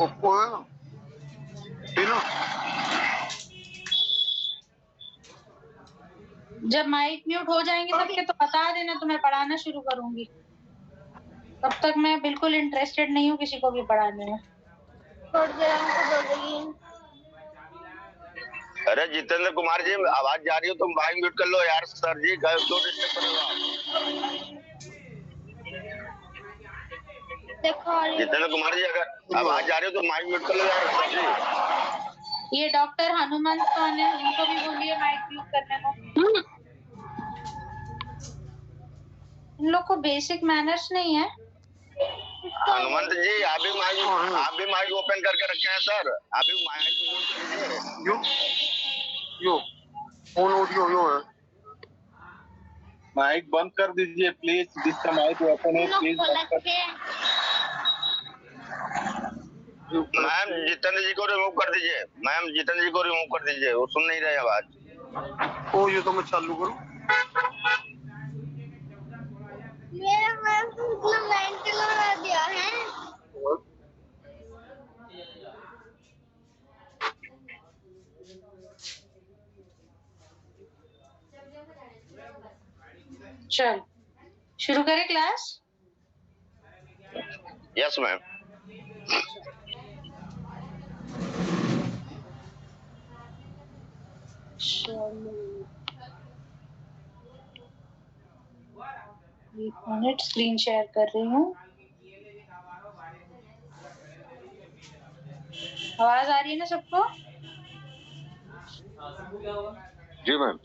Oppo है ना? जब माइक म्यूट हो जाएंगे सबके तो बता देना, तो मैं पढ़ाना शुरू करूंगी। तब तक मैं बिल्कुल इंटरेस्टेड नहीं हूँ किसी को भी पढ़ाने में। अरे जितेंद्र कुमार जी, आवाज जा रही हो तुम माइक म्यूट कर लो यार। सर जी क्यों डिस्टर्ब कर रहे हो आप? जितेंद्र कुमार जी, अगर आवाज जा रही हो तो माइक म्यूट कर लो यार सर जी। ये डॉक्टर हनुमंत कौन है, उनको भी बोलिए माइक म्यूट करने को। इन लोग को बेसिक मैनर्स नहीं है। हनुमंत जी, आप भी माइक ओपन करके रखे हैं सर। आप भी माइक यो फोन ऑडियो यो है। माइक बंद कर दीजिए प्लीज, जिसका माइक ओपन है प्लीज बंद कर। मैम जितेंद्र जी को रिमूव कर दीजिए। मैम जितेंद्र जी को रिमूव कर दीजिए, वो सुन नहीं रहे आवाज। ओ ये तो मैं चालू करूं। मेरा मैम तो इतना मेंटल बना दिया है। चल शुरू करें क्लास। Yes ma'am. एक मिनट, स्क्रीन शेयर कर रही हूँ। आवाज आ रही है ना सबको? जी मैम।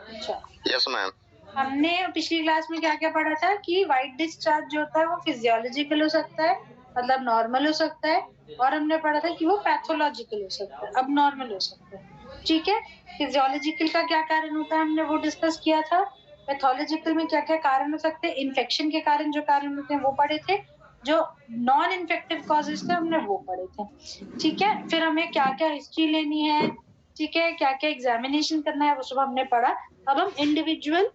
अच्छा, यस मैम। हमने पिछली क्लास में क्या क्या पढ़ा था कि व्हाइट डिस्चार्ज जो होता है वो फिजियोलॉजिकल हो सकता है, मतलब नॉर्मल हो सकता है, और हमने पढ़ा था कि वो पैथोलॉजिकल हो सकता है, अब नॉर्मल हो सकता है। ठीक है, फिजियोलॉजिकल का क्या कारण होता है हमने वो डिस्कस किया था। पैथोलॉजिकल में क्या क्या कारण हो सकते हैं, इन्फेक्शन के कारण जो कारण होते हैं वो पढ़े थे, जो नॉन इन्फेक्टिव कॉजेज थे हमने वो पढ़े थे। ठीक है, फिर हमें क्या क्या हिस्ट्री लेनी है, ठीक है, क्या क्या एग्जामिनेशन करना है वो सब हमने पढ़ा। अब हम इंडिविजुअल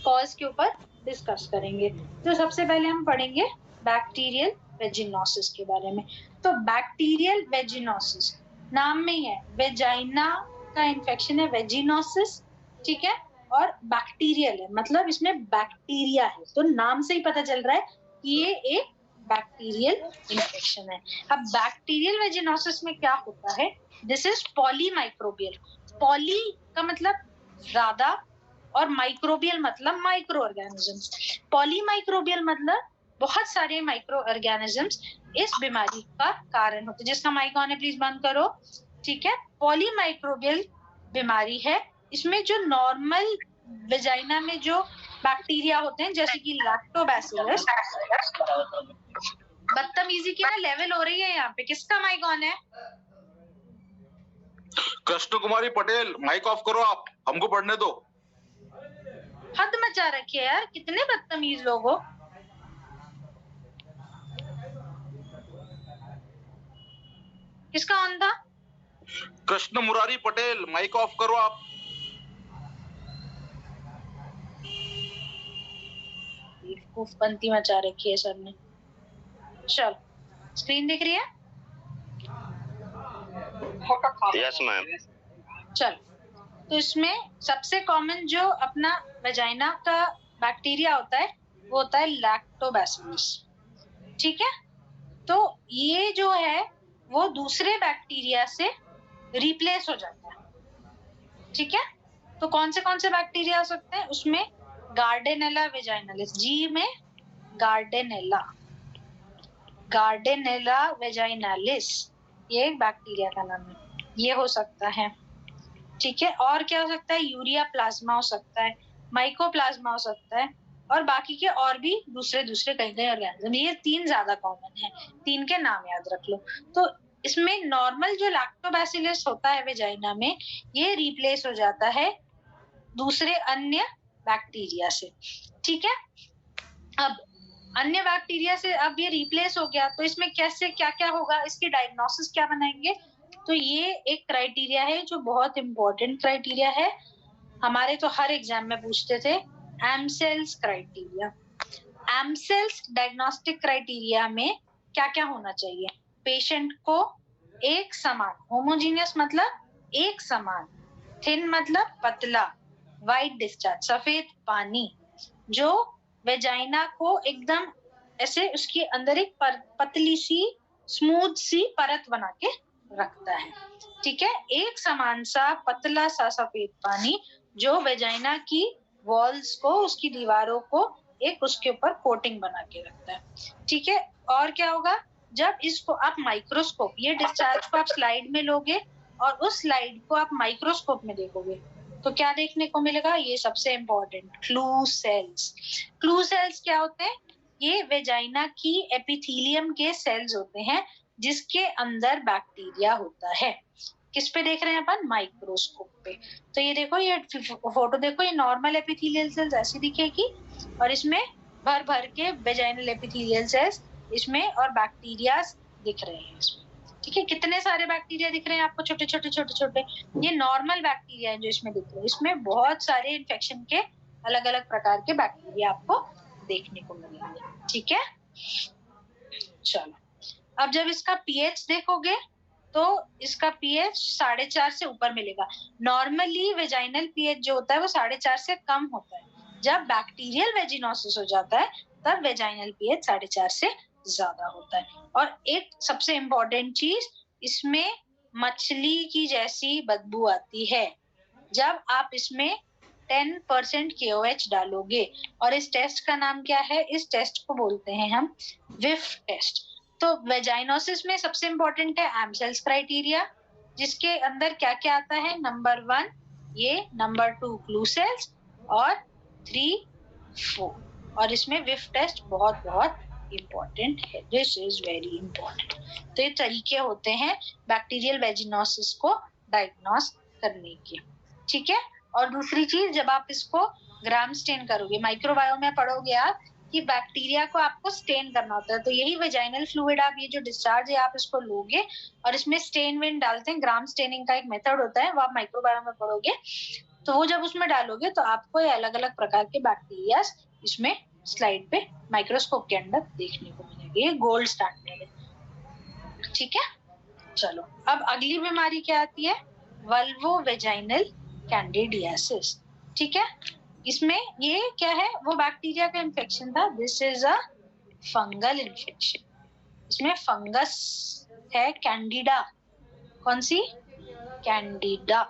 कॉज के ऊपर डिस्कस करेंगे। तो सबसे पहले हम पढ़ेंगे बैक्टीरियल वेजिनोसिस के बारे में। तो बैक्टीरियल वेजिनोसिस नाम में ही है, वेजाइना का इन्फेक्शन है वेजिनोसिस, ठीक है, और बैक्टीरियल है, मतलब इसमें बैक्टीरिया है, तो नाम से ही पता चल रहा है कि ये एक बैक्टीरियल इन्फेक्शन है। अब बैक्टीरियल वेजिनोसिस में क्या होता है, दिस इज पॉलीमाइक्रोबियल। पॉली का मतलब ज्यादा और माइक्रोबियल मतलब माइक्रो ऑर्गेनिजम्स। पॉलीमाइक्रोबियल मतलब बहुत सारे माइक्रो ऑर्गेनिजम्स इस बीमारी का कारण होते हैं। जिसका माइक ऑन है प्लीज बंद करो। ठीक है, पॉलीमाइक्रोबियल बीमारी है। इसमें जो नॉर्मल वेजाइना में जो बैक्टीरिया होते हैं जैसे कि लैक्टोबैसिलस, बदतमीजी की ना लेवल हो रही है यहाँ पे। किसका माइक ऑन है? कृष्ण कुमारी पटेल, माइक ऑफ करो, आप हमको पढ़ने दो। हद मचा रखी है यार, कितने बदतमीज लोग हो। किसका ऑन था? कृष्ण मुरारी पटेल, माइक ऑफ करो आप। बेवकूफपंती मचा रखी है सर ने। चल, स्क्रीन दिख रही है? Yes ma'am. चल, तो इसमें सबसे कॉमन जो अपना वेजाइना का बैक्टीरिया होता है वो होता है लैक्टोबैसिलस। ठीक है, तो ये जो है वो दूसरे बैक्टीरिया से रिप्लेस हो जाता है। ठीक है, तो कौन से बैक्टीरिया हो सकते हैं उसमें? गार्डेनेला वेजाइनालिस, जी में गार्डेनेला, गार्डेनेला वेजाइनालिस, ये एक बैक्टीरिया का नाम है, ये हो सकता है। ठीक है, और क्या हो सकता है? यूरिया प्लाज्मा हो सकता है, माइकोप्लाज्मा हो सकता है, और बाकी के और भी दूसरे कई ऑर्गेनिज्म। ये 3 ज्यादा कॉमन है, 3 के नाम याद रख लो। तो इसमें नॉर्मल जो लैक्टोबैसिलस होता है वेजाइना में, ये रिप्लेस हो जाता है दूसरे अन्य बैक्टीरिया से। ठीक है, अब अन्य बैक्टीरिया से अब ये रिप्लेस हो गया, तो इसमें कैसे क्या क्या होगा, इसकी डायग्नोसिस क्या बनाएंगे? तो ये एक क्राइटेरिया है जो बहुत इंपॉर्टेंट क्राइटेरिया है, हमारे तो हर एग्जाम में पूछते थे, एमसेल्स क्राइटेरिया। एमसेल्स डायग्नोस्टिक क्राइटेरिया में क्या क्या होना चाहिए? पेशेंट को एक समान, होमोजीनियस मतलब एक समान, थिन मतलब पतला, वाइट डिस्चार्ज सफेद पानी, जो वेजाइना को एकदम ऐसे उसके अंदर एक पतली सी स्मूथ सी परत बना के रखता है, ठीक है। एक समान सा पतला सा सफेद पानी जो वेजाइना की वॉल्स को, उसकी दीवारों को एक उसके ऊपर कोटिंग बना के रखता है, ठीक है। और क्या होगा, जब इसको आप माइक्रोस्कोप, ये डिस्चार्ज को आप स्लाइड में लोगे और उस स्लाइड को आप माइक्रोस्कोप में देखोगे तो क्या देखने को मिलेगा? ये सबसे important, clue cells. Clue cells क्या होते हैं? ये वेजाइना की एपिथेलियम के सेल्स होते हैं जिसके अंदर बैक्टीरिया होता है। किस पे देख रहे हैं अपन? माइक्रोस्कोप पे। तो ये देखो, ये फोटो देखो, ये नॉर्मल एपिथेलियल सेल्स ऐसी दिखेगी और इसमें भर भर के वेजाइनल एपिथेलियल सेल्स इसमें और बैक्टीरिया दिख रहे हैं इसमें, ठीक है। कितने सारे बैक्टीरिया दिख रहे हैं आपको, छोटे छोटे छोटे छोटे, ये नॉर्मल बैक्टीरिया है जो इसमें दिख रहे हैं। इसमें बहुत सारे इन्फेक्शन के अलग अलग प्रकार के बैक्टीरिया आपको देखने को मिलेंगे, ठीक है। चलो, अब जब इसका पीएच देखोगे तो इसका पीएच 4.5 से ऊपर मिलेगा। नॉर्मली वेजाइनल पीएच जो होता है वो 4.5 से कम होता है। जब बैक्टीरियल वेजिनोसिस हो जाता है तब वेजाइनल पीएच 4.5 से ज्यादा होता है। और एक सबसे इम्पोर्टेंट चीज, इसमें मछली की जैसी बदबू आती है जब आप इसमें 10% KOH डालोगे। और इस टेस्ट का नाम क्या है? इस टेस्ट को बोलते हैं हम विफ टेस्ट। तो वेजाइनोसिस में सबसे इम्पोर्टेंट है एमसेल्स क्राइटेरिया, जिसके अंदर क्या क्या आता है? नंबर 1 ये, नंबर 2 क्लू सेल्स और 3, 4। और इसमें विफ टेस्ट बहुत बहुत इम्पोर्टेंट है, दिस इज वेरी इम्पोर्टेंट। तो ये तरीके होते हैं बैक्टीरियल वेजिनोसिस को डायग्नोस करने के, ठीक है। और दूसरी चीज, जब आप इसको ग्राम स्टेन करोगे, माइक्रोबायोम में पढ़ोगे आप कि बैक्टीरिया को आपको स्टेन करना होता है, तो यही वेजाइनल फ्लूइड, आप ये जो डिस्चार्ज है आप इसको लोगे और इसमें स्टेन विन डालते हैं। ग्राम स्टेनिंग का एक मेथड होता है, वो आप माइक्रोबायोम में पढ़ोगे। तो वो जब उसमें डालोगे तो आपको ये अलग अलग प्रकार के बैक्टीरिया इसमें स्लाइड पे माइक्रोस्कोप के अंदर देखने को मिलेंगे। ये गोल्ड स्टैंडर्ड है, ठीक है। चलो, अब अगली बीमारी क्या आती है? वल्वोवेजाइनल कैंडिडियासिस, ठीक है। इसमें ये क्या है? वो बैक्टीरिया का इन्फेक्शन था। This is a fungal infection. इसमें फंगस है, कैंडिडा। कौन सी? कैंडिडा।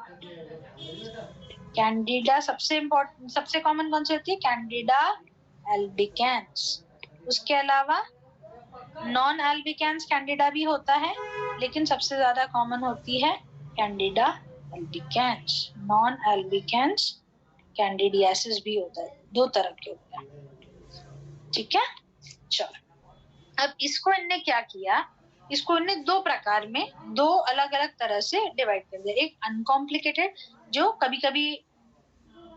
कैंडिडा सबसे इम्पोर्टेंट, सबसे कॉमन कौन सी होती है? Candida albicans. उसके अलावा नॉन एल्बिकेंस कैंडिडा भी होता है, लेकिन सबसे ज्यादा कॉमन होती है Candida albicans. Non albicans candidiasis भी होता है, 2 तरह के होते हैं, ठीक है। चलो, अब इसको इनने क्या किया? इसको इनने 2 प्रकार में, 2 अलग अलग तरह से डिवाइड कर दिया। एक अनकॉम्प्लिकेटेड, जो कभी कभी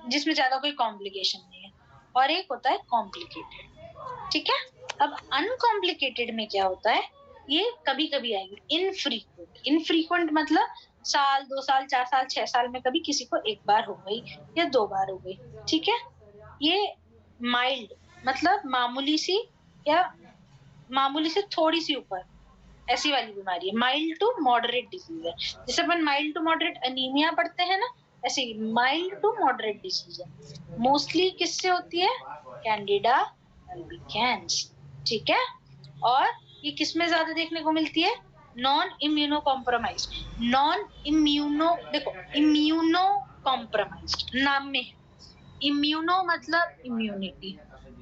जिसमें ज्यादा कोई कॉम्प्लिकेशन नहीं है, और एक होता है कॉम्प्लिकेटेड, ठीक है। अब अनकॉम्प्लिकेटेड में क्या होता है? ये कभी कभी आएगी। इनफ्रीक्वेंट, इनफ्रीक्वेंट मतलब साल, 2 साल, 4 साल, 6 साल में कभी किसी को 1 बार हो गई या 2 बार हो गई, ठीक है। ये माइल्ड मतलब मामूली सी या मामूली से थोड़ी सी ऊपर, ऐसी वाली बीमारी है। माइल्ड टू मॉडरेट डिजीज है। जैसे अपन माइल्ड टू मॉडरेट अनीमिया पढ़ते हैं ना, ऐसे माइल्ड टू मॉडरेट डिजीज है। मोस्टली किससे होती है? कैंडिडा एल्बिकेंस, ठीक है। और ये किसमें ज्यादा देखने को मिलती है? Non immuno compromise. Non immuno, देखो इम्यूनो कॉम्प्रोमाइज नाम में है। इम्यूनो मतलब इम्यूनिटी,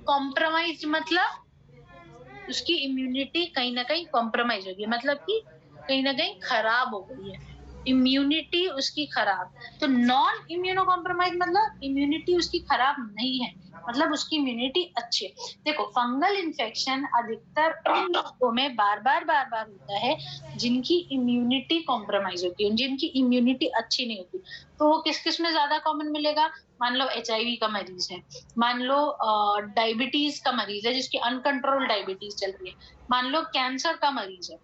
कॉम्प्रोमाइज मतलब उसकी इम्यूनिटी कहीं ना कहीं कॉम्प्रोमाइज हो गई, मतलब कि कहीं ना कहीं खराब हो गई है, इम्यूनिटी उसकी खराब। तो नॉन इम्यूनो कॉम्प्रोमाइज मतलब इम्यूनिटी उसकी खराब नहीं है, मतलब उसकी इम्यूनिटी अच्छी है। देखो, फंगल इन्फेक्शन अधिकतर उन लोगों में बार बार होता है जिनकी इम्यूनिटी कॉम्प्रोमाइज होती है, जिनकी इम्यूनिटी अच्छी नहीं होती। तो वो किस किस में ज्यादा कॉमन मिलेगा? मान लो HIV का मरीज है, मान लो डायबिटीज का मरीज है जिसकी अनकंट्रोल डायबिटीज चल रही है, मान लो कैंसर का मरीज है,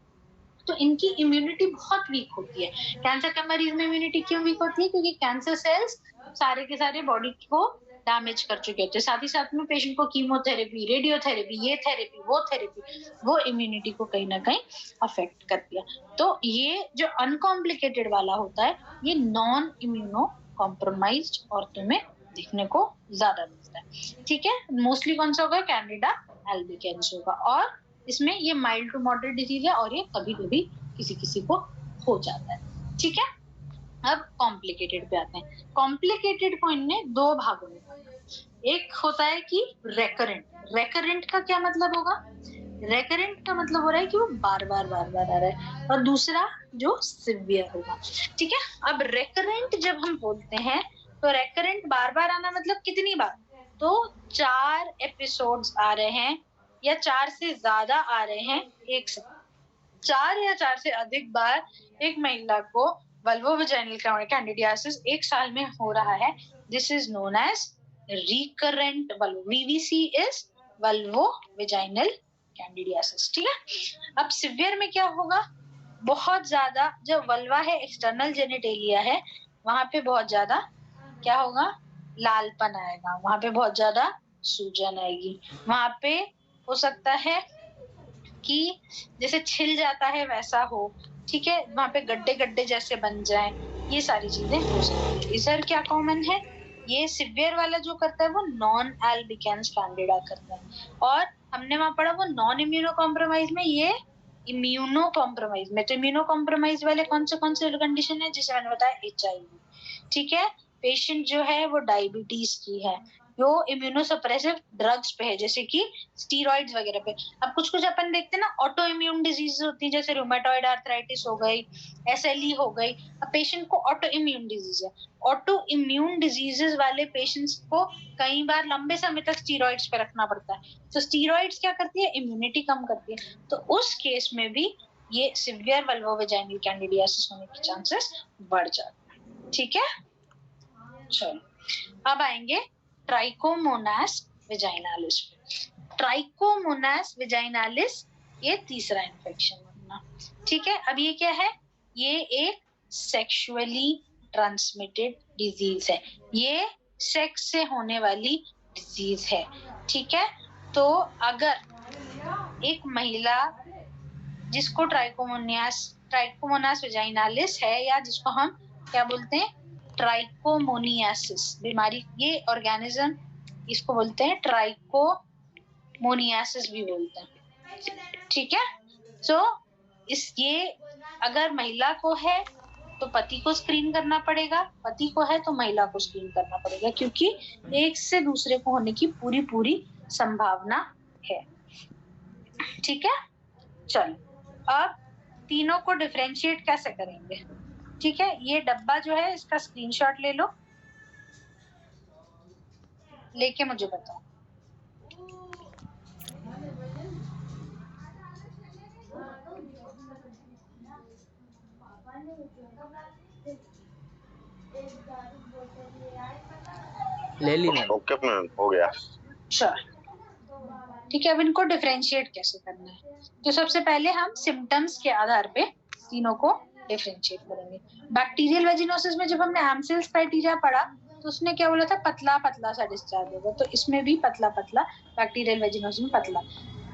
तो इनकी इम्यूनिटी बहुत वीक होती है। कैंसर के मरीज में इम्यूनिटी क्यों वीक होती है? क्योंकि कैंसर सेल्स सारे के सारे बॉडी को डैमेज कर चुके होते हैं। साथ ही साथ में पेशेंट को कीमोथेरेपी, रेडियोथेरेपी, ये थेरेपी, वो इम्यूनिटी को कहीं ना कहीं अफेक्ट करती है। तो ये जो अनकॉम्प्लिकेटेड वाला होता है, ये नॉन इम्यूनो कॉम्प्रोमाइज्ड औरतों में दिखने को ज्यादा मिलता है। ठीक है, मोस्टली कौन सा होगा? कैंडिडा एल्बिकेंस होगा, और इसमें ये माइल्ड टू मॉडरेट डिजीज है और ये कभी कभी किसी किसी को हो जाता है। ठीक है, अब कॉम्प्लिकेटेड पे आते हैं। कॉम्प्लिकेटेड को इनने दो भागों में बांटा। एक होता है कि रेकरेंट का क्या मतलब होगा? रेकरेंट का मतलब हो रहा है कि वो बार बार आ रहा है, और दूसरा जो सिवियर होगा। ठीक है, अब रेकरेंट जब हम बोलते हैं तो रेकरेंट बार बार आना मतलब कितनी बार? तो 4 एपिसोड्स आ रहे हैं या 4 से ज्यादा आ रहे हैं एक साथ। 4 या 4 से अधिक बार एक महिला को वल्वोवैजाइनल कैंडिडियासिस एक साल में हो रहा है, this is known as recurrent vulvo. VVC is vulvovaginal candidiasis. ठीक है, अब सिवियर में क्या होगा? बहुत ज्यादा, जो वल्वा है, एक्सटर्नल जेनिटेलिया है, वहां पे बहुत ज्यादा क्या होगा? लालपन आएगा, वहां पे बहुत ज्यादा सूजन आएगी, वहां पे हो सकता है कि जैसे छिल जाता है वैसा हो। ठीक है, वहां पे गड्ढे गड्ढे जैसे बन जाए, ये सारी चीजें हो सकती है। इधर क्या कॉमन है? ये सिवियर वाला जो करता है वो नॉन एल्बिकेंस कैंडिडा करता है, और हमने वहां पढ़ा वो नॉन इम्यूनो कॉम्प्रोमाइज में, ये इम्यूनो कॉम्प्रोमाइज में। तो इम्यूनो कॉम्प्रोमाइज वाले कौन से कंडीशन है? जैसे मैंने बताया HIV। ठीक है, पेशेंट जो है वो डायबिटीज की है, जो इम्यूनोसप्रेसिव ड्रग्स पे है, जैसे कि स्टीरॉइड्स वगैरह पे। अब कुछ कुछ अपन देखते हैं ना, ऑटो इम्यून डिजीज होती है, जैसे रूमेटॉइड आर्थराइटिस हो गई, SLE हो गई। अब पेशेंट को ऑटो इम्यून डिजीज है, ऑटो इम्यून डिजीजेस वाले पेशेंट्स को कई बार लंबे समय तक स्टीरॉइड्स पे रखना पड़ता है। तो स्टीरॉइड्स क्या करती है? इम्यूनिटी कम करती है। तो उस केस में भी ये सिवियर वल्वोवैजाइनल कैंडिडियासिस होने के चांसेस बढ़ जाते हैं। ठीक है, चलो अब आएंगे ट्राइकोमोनास वेजाइनालिस। ट्राइकोमोनास वेजाइनालिस ये तीसरा इन्फेक्शन होना। ठीक है, अब ये क्या है? ये एक सेक्सुअली ट्रांसमिटेड डिजीज है, ये सेक्स से होने वाली डिजीज है। ठीक है, तो अगर एक महिला जिसको ट्राइकोमोनास वेजाइनालिस है, या जिसको हम क्या बोलते हैं? ट्राइकोमोनियासिस बीमारी, ये ऑर्गेनिज्म, इसको बोलते हैं ट्राइकोमोनियासिस भी बोलते हैं। ठीक है, तो ये अगर महिला को है तो पति को स्क्रीन करना पड़ेगा, पति को है तो महिला को स्क्रीन करना पड़ेगा, क्योंकि एक से दूसरे को होने की पूरी संभावना है। ठीक है, चलो अब तीनों को डिफरेंशिएट कैसे करेंगे? ठीक है, ये डब्बा जो है इसका स्क्रीनशॉट ले लो, लेके मुझे बताओ। ले ली मैम। ओके मैम, हो गया। चल ठीक है, अब इनको डिफरेंशिएट कैसे करना है? तो सबसे पहले हम सिम्टम्स के आधार पे तीनों को डिफरेंशिएट करेंगे। बैक्टीरियल वेजिनोसिस में जब हमने एम्सेल्स क्राइटेरिया पढ़ा तो उसने क्या बोला था? पतला पतला सा डिस्चार्ज होगा, तो इसमें भी पतला पतला, बैक्टीरियल वेजिनोसिस में पतला।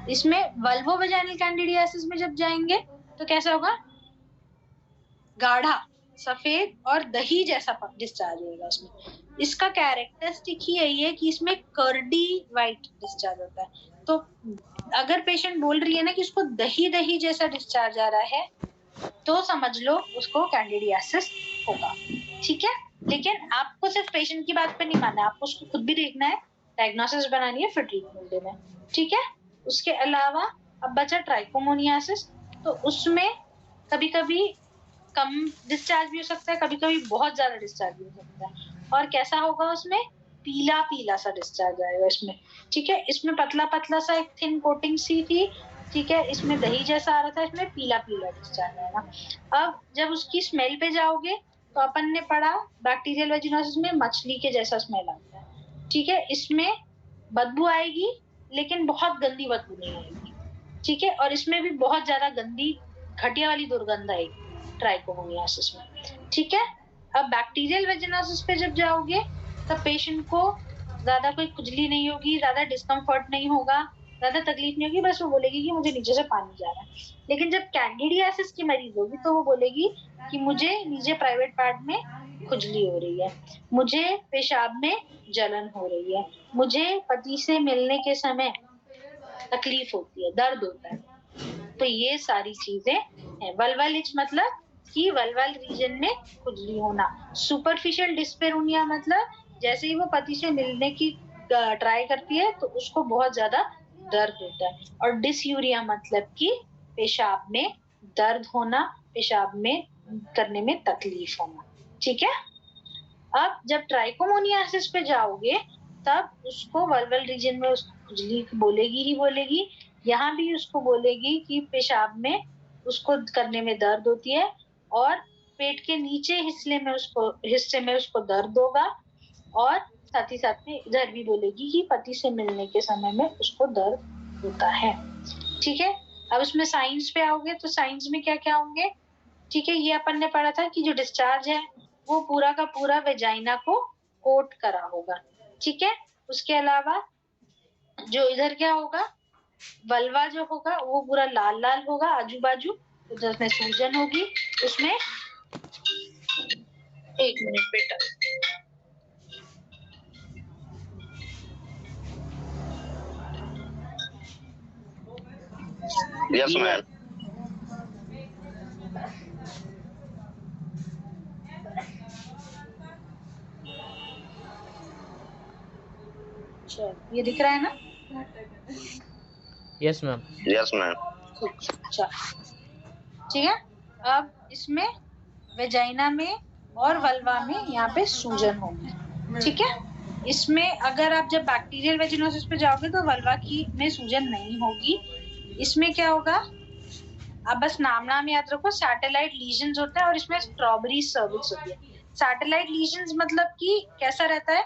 इसमें वल्वोवैजाइनल कैंडिडियासिस में जब जाएंगे तो कैसा होगा? गाढ़ा, सफेद और दही जैसा डिस्चार्ज होगा इसमें। इसका कैरेक्टरिस्टिक ही यही है कि इसमें कर्डी वाइट डिस्चार्ज होता है। तो अगर पेशेंट बोल रही है ना कि उसको दही दही जैसा डिस्चार्ज आ रहा है, तो समझ लो उसको कैंडिडियासिस होगा। ठीक है, लेकिन आपको सिर्फ पेशेंट की बात पे नहीं मानना है, आपको उसको खुद भी देखना है, डायग्नोसिस बनानी है, फिर ट्रीटमेंट देना है। ठीक है, उसके अलावा अब बचा ट्राइकोमोनियासिस, तो उसमें कभी कभी कम डिस्चार्ज भी हो सकता है, कभी कभी बहुत ज्यादा डिस्चार्ज भी हो सकता है। और कैसा होगा? उसमें पीला पीला सा डिस्चार्ज आएगा इसमें। ठीक है, इसमें पतला पतला सा एक थिन कोटिंग सी थी, ठीक है, इसमें दही जैसा आ रहा था, इसमें पीला पीला डिस्चार्ज आएगा। अब जब उसकी स्मेल पे जाओगे तो अपन ने पढ़ा बैक्टीरियल वेजिनोसिस में मछली के जैसा स्मेल आता है। ठीक है, इसमें बदबू आएगी लेकिन बहुत गंदी बदबू नहीं आएगी। ठीक है, और इसमें भी बहुत ज्यादा गंदी घटिया वाली दुर्गंध आएगी ट्राइकोमोनियासिस में, ठीक है। अब बैक्टीरियल वेजिनोसिस पे जब जाओगे तब पेशेंट को ज्यादा कोई खुजली नहीं होगी, ज्यादा डिस्कम्फर्ट नहीं होगा, ज्यादा तकलीफ नहीं होगी, बस वो बोलेगी कि मुझे नीचे से पानी जा रहा है। लेकिन जब कैंडिडियासिस की मरीज होगी तो वो बोलेगी कि मुझे नीचे प्राइवेट पार्ट में खुजली हो रही है, मुझे पेशाब में जलन हो रही है, मुझे पति से मिलने के समय तकलीफ होती है, दर्द होता है। तो ये सारी चीजें हैं। वल्वल इच मतलब कि वल्वल रीजन में खुजली होना। सुपरफिशियल डिस्पेरोनिया मतलब जैसे ही वो पति से मिलने की ट्राई करती है तो उसको बहुत ज्यादा दर्द होता है। और डिसयूरिया मतलब कि पेशाब में दर्द होना, पेशाब में करने में तकलीफ होना, ठीक है। अब जब ट्राइकोमोनियासिस पे जाओगे तब उसको वल्वल रीजन में उसको खुजली बोलेगी ही बोलेगी, यहाँ भी उसको बोलेगी कि पेशाब में उसको करने में दर्द होती है और पेट के नीचे हिस्से में उसको दर्द होगा, और साथ ही साथ में इधर भी बोलेगी कि पति से मिलने के समय में उसको दर्द होता है, ठीक है। अब उसमें साइंस पे आओगे तो साइंस में क्या क्या होंगे, ठीक है। ये अपन ने पढ़ा था कि जो डिस्चार्ज है वो पूरा का पूरा वेजाइना को कोट करा होगा, ठीक है। उसके अलावा जो इधर क्या होगा, वल्वा जो होगा वो पूरा लाल लाल होगा आजू बाजू, उधर में सूजन होगी उसमें। एक मिनट बेटा, यस मैम। ये दिख रहा है ना? Yes ma'am. Yes ma'am. अच्छा, ठीक है। अब इसमें वेजाइना में और वल्वा में यहाँ पे सूजन होगी, ठीक है। इसमें अगर आप जब बैक्टीरियल वेजिनोसिस पे जाओगे तो वल्वा की में सूजन नहीं होगी। इसमें क्या होगा, अब बस नाम याद रखो, सैटेलाइट लीजन्स होते हैं और इसमें स्ट्रॉबेरी सर्विक्स होती है। सैटेलाइट लीजन्स मतलब कि कैसा रहता है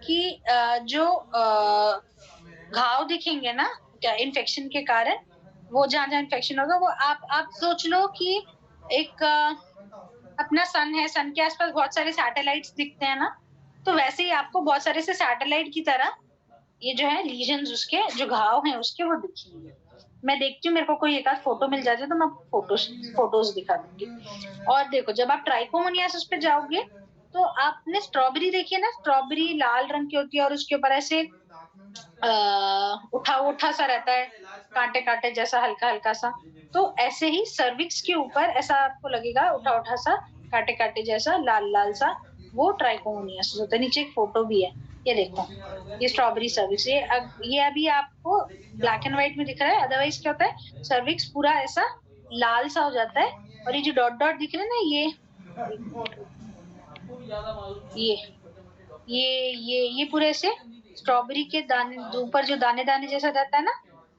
कि जो घाव दिखेंगे ना क्या इन्फेक्शन के कारण, वो जहाँ इन्फेक्शन होगा वो आप सोच लो कि एक अपना सन है, सन के आसपास बहुत सारे सैटेलाइट्स दिखते हैं ना, तो वैसे ही आपको बहुत सारे से सैटेलाइट की तरह ये जो है लीजन्स उसके जो घाव हैं उसके वो दिखेंगे। मैं देखती हूँ मेरे को कोई एक आध फोटो मिल जाती है तो मैं फोटोज दिखा दूंगी। और देखो जब आप ट्राइकोमोनियासिस पे जाओगे तो आपने स्ट्रॉबेरी देखी है ना, स्ट्रॉबेरी लाल रंग की होती है और उसके ऊपर ऐसे उठा सा रहता है, कांटे कांटे जैसा हल्का हल्का सा। तो ऐसे ही सर्विक्स के ऊपर ऐसा आपको लगेगा उठा सा कांटे कांटे जैसा लाल लाल सा, वो ट्राइकोमोनियासिस होता है। नीचे एक फोटो भी है, ये देखो, ये स्ट्रॉबेरी सर्विक्स। ये अभी आपको ब्लैक एंड व्हाइट में दिख रहा है, अदरवाइज क्या होता है सर्विक्स पूरा ऐसा लाल सा हो जाता है। और ये जो डॉट डॉट दिख रहे हैं ना, ये पूरे ऐसे स्ट्रॉबेरी के दाने ऊपर जो दाने दाने जैसा रहता है ना,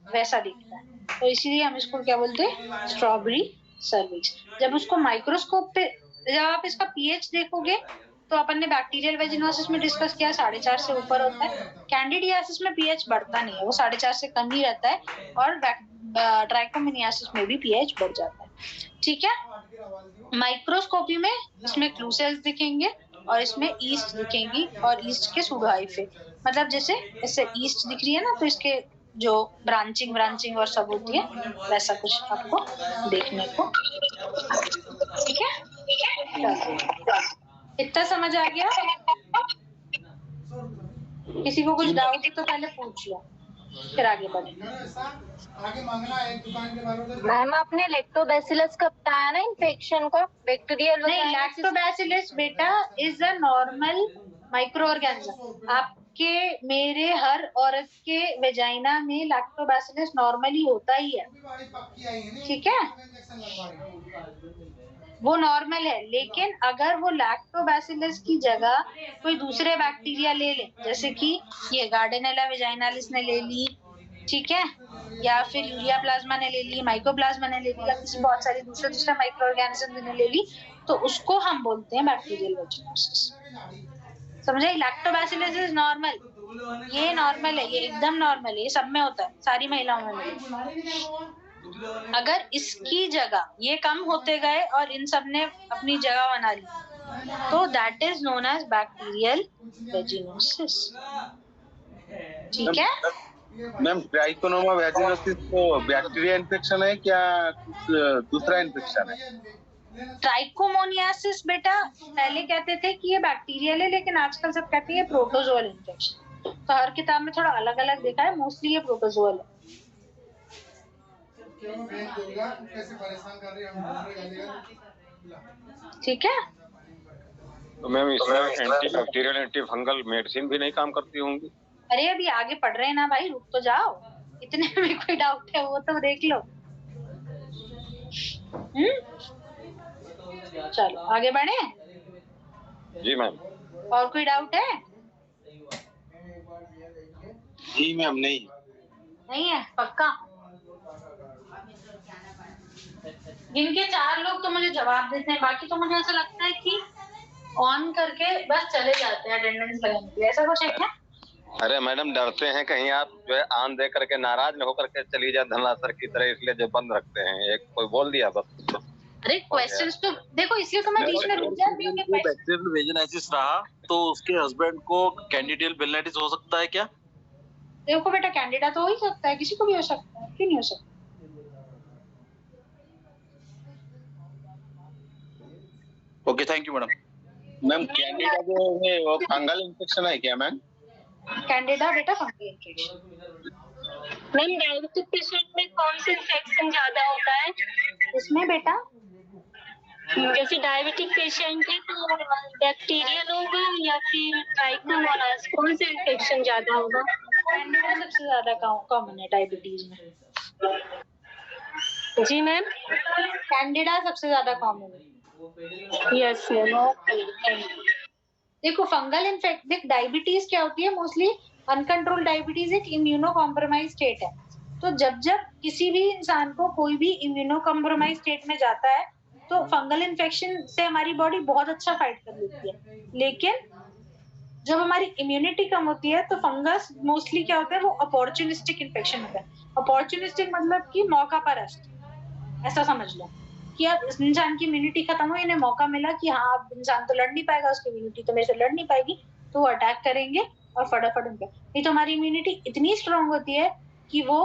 वैसा दिखता है। तो इसीलिए हम इसको क्या बोलते हैं, स्ट्रॉबेरी सर्विक्स। जब उसको माइक्रोस्कोप पे जब आप इसका पीएच देखोगे तो अपन ने बैक्टीरियल वेजिनोसिस में डिस्कस किया 4.5 से ऊपर होता है। कैंडिडियासिस में पीएच बढ़ता नहीं है, वो 4.5 से कम ही रहता है। और ट्राइकोमोनियासिस में भी पीएच बढ़ जाता है, ठीक है। माइक्रोस्कोपी में इसमें क्लू सेल्स दिखेंगे और इसमें ईस्ट दिखेंगी, और ईस्ट के सूडोहाइफे, मतलब जैसे ऐसे ईस्ट दिख रही है ना, तो इसके जो ब्रांचिंग और सब होती है वैसा कुछ आपको देखने को, ठीक है। इतना समझ आ गया? किसी को कुछ डाउट तो पहले पूछ लो, फिर आगे बढ़े। मैम आपने लैक्टोबैसिलस का बताया ना इन्फेक्शन को, बैक्टीरियल नहीं, लैक्टोबैसिलस बेटा is a normal micro organism. आपके मेरे हर औरत के वेजाइना में लैक्टोबैसिलस नॉर्मली होता ही है, ठीक है, वो नॉर्मल है। लेकिन अगर वो लैक्टोबैसिलस की जगह कोई दूसरे बैक्टीरिया ले ले, जैसे कि ये गार्डेनेला वेजाइनालिस ने ले ली, ठीक है, या फिर यूरिया प्लाज्मा ने ले ली, माइकोप्लाज्मा ने ले ली, या किसी बहुत सारे दूसरे माइक्रो ऑर्गेनिज्म ने ले ली, तो उसको हम बोलते हैं बैक्टीरियल वेजिनोसिस। समझे? लैक्टोबैसिलस इज नॉर्मल, ये नॉर्मल है, ये एकदम नॉर्मल है, ये सब में होता है, सारी महिलाओं में। अगर इसकी जगह ये कम होते गए और इन सब ने अपनी जगह बना ली, तो that is known as bacterial vaginosis. ठीक है। मैम ट्राइकोनोमा वैजिनोसिस तो बैक्टीरिया इन्फेक्शन है क्या कुछ दूसरा इन्फेक्शन है? ट्राइकोमोनियासिस बेटा पहले कहते थे कि ये बैक्टीरियल है, लेकिन आजकल सब कहते हैं ये प्रोटोजोअल इन्फेक्शन। तो हर किताब में थोड़ा अलग अलग देखा है, मोस्टली ये प्रोटोजोअल है। ठीक है। तो मैम इसमें anti bacterial anti fungal medicine भी नहीं काम करती होंगी? अरे अभी आगे पढ़ रहे हैं ना भाई, रुक तो जाओ। इतने में कोई डाउट है वो तो देख लो। चलो आगे बढ़े। जी मैम। और कोई डाउट है? जी मैम नहीं है पक्का? इनके 4 लोग तो मुझे जवाब देते हैं, बाकी तो मुझे ऐसा लगता है कि ऑन करके बस चले जाते हैं अटेंडेंस लगाने के लिए। ऐसा कुछ है क्या? अरे मैडम डरते हैं कहीं आप जो है आन दे करके नाराज न होकर के चली जाए धनला सर की तरह, इसलिए जो बंद रखते हैं। एक कोई बोल दिया बस। अरे क्वेश्चंस तो देखो, इसलिए तो मैं बीच में रुक जाती हूँ। बैक्टीरियल वेजिनाइटिस रहा तो उसके हस्बैंड को कैंडिडियल बिलिनाइटिस हो सकता है क्या? देखो बेटा, कैंडिडा तो हो ही सकता है, किसी को भी हो सकता है, क्यों नहीं हो सकता? Okay thank you madam. Ma'am Candida जो है वो फंगल इन्फेक्शन है क्या मैम? कैंडिडा बेटा fungal infection. Ma'am diabetic patient में कौन सा इन्फेक्शन ज्यादा होता है? इसमें बेटा जैसे डायबिटिक पेशेंट है तो बैक्टीरियल होगा या फिर ट्राइकोमोनास, कौन सा इन्फेक्शन ज्यादा होगा? कैंडिडा सबसे ज्यादा कॉमन है डायबिटीज में। जी मैम। कैंडिडा सबसे ज्यादा कॉमन है। Yes ma'am. देखो फंगल इन्फेक्ट, देख डायबिटीज क्या होती है, मोस्टली अनकंट्रोल डायबिटीज एक इम्यूनो कॉम्प्रोमाइज स्टेट है। तो जब किसी भी इंसान को कोई भी इम्यूनो कॉम्प्रोमाइज स्टेट में जाता है तो फंगल इन्फेक्शन से हमारी बॉडी बहुत अच्छा फाइट कर लेती है। लेकिन जब हमारी इम्यूनिटी कम होती है तो फंगस मोस्टली क्या होता है, वो अपॉर्चुनिस्टिक इन्फेक्शन होता है। अपॉर्चुनिस्टिक मतलब कि मौका परस्त, ऐसा समझ लो कि अब इस इंसान की इम्यूनिटी खत्म हुई, इन्हें मौका मिला कि हाँ अब इंसान तो लड़ नहीं पाएगा, उसकी इम्यूनिटी तो मेरे से लड़ नहीं पाएगी, तो वो अटैक करेंगे और फटाफट उनका। नहीं तो हमारी इम्यूनिटी इतनी स्ट्रांग होती है कि वो